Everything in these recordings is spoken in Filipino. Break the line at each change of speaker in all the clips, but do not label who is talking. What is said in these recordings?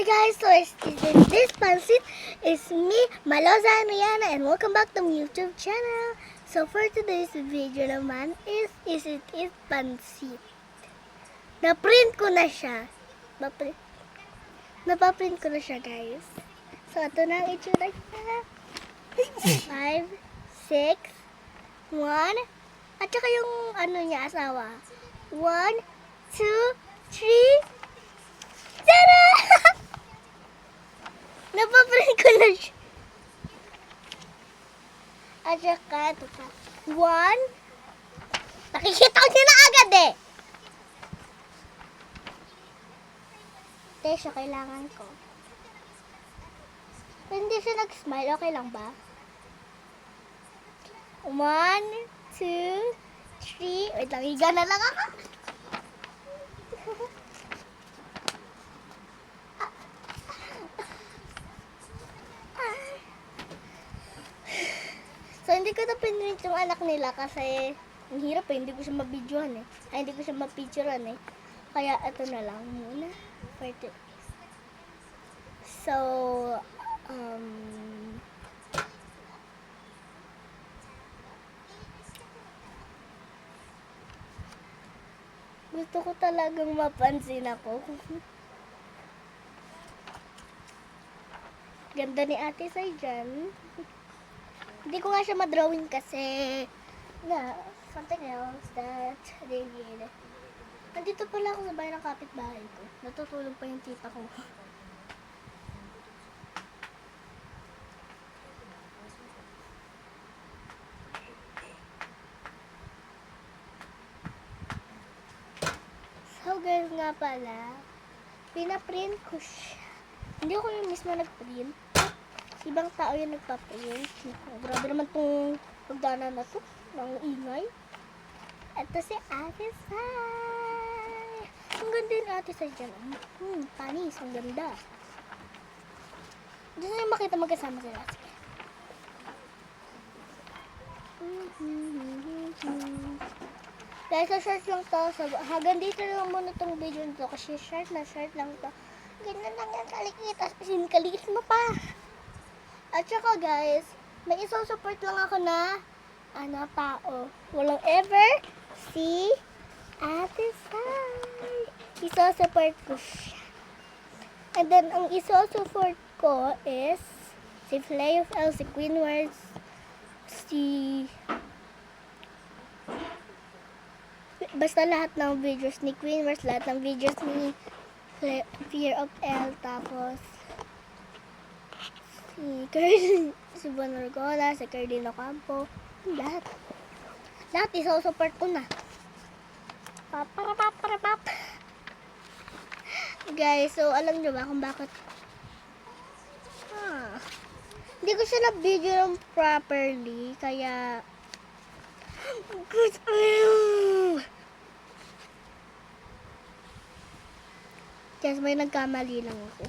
guys, so this pansit is me, Maloza Rihanna, and welcome back to my YouTube channel. So for today's video naman is it is pansit. Na-print ko na siya. Napaprint ko na siya, guys. So ito na ang itsura niya. 5, 6, 1, at saka yung ano niya, asawa. 1, 2, 3, Tara! Napaprint ko na siya. At saka, ito pa. 1. Nakikita ko siya na agad eh. Ito siya, kailangan ko. Pero hindi siya nag-smile, okay lang ba? 1, 2, 3. Wait lang, higa na lang ako. So, hindi ko na pinrint yung anak nila kasi ang hirap eh, hindi ko siya mabidyohan eh. Ay, hindi ko siya mapicturean eh. Kaya, ito na lang muna. So, gusto ko talagang mapansin ako. Ganda ni Ate Sai dyan. Hindi ko nga siya madrawing kasi something else that they did. Nandito pala ako sa bahay ng kapitbahay ko. Natutulog pa yung tita ko. So guys nga pala, pinaprint ko siya. Hindi ako yung mismo nagprint. Ibang tao yung nagpa-print. Grabe naman itong pagdana na to. Ng ingay. Ito si Ate Sai. Ang ganda yung Ate Sai dyan. Panis. Ang ganda. Gusto nyo makita magkasama sila. Sige. Dahil sa short lang to. Hanggang dito lang muna itong video nito. Kasi short lang to. Ganyan lang yan kalikit. Tapos kaliit mo pa. At saka guys, may isusupport lang ako na tao. Walang ever si Ate Sai. Isusupport ko siya. And then, ang isusupport ko is si Flay of L, si Queen Words, basta lahat ng videos ni Queen Words, lahat ng videos ni Fear of L, tapos si Bon Orgola, si Cardino Campo, lahat isusupport ko na. Paparapap. Guys, so alam nyo ba kung bakit hindi ko siya na-video ng properly, kaya kasi may nagkamali lang ako.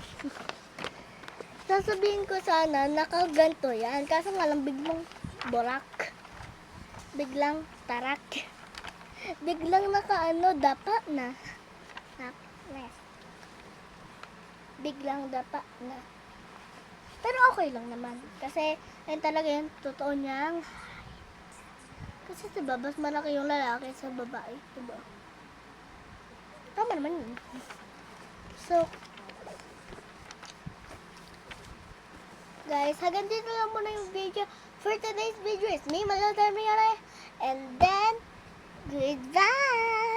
Sasabihin ko sana, nakaganto yan. Kaso nga lang biglang borak. Biglang tarak. Biglang dapa na. Biglang dapa na. Pero okay lang naman. Kasi, ayun talaga yun, totoo niyang. Kasi diba, mas malaki yung lalaki sa babae. Diba? Tama naman yun. So, guys, hanggang dito lang muna yung video. For today's video is me, Maloza Rihanna. And then, goodbye!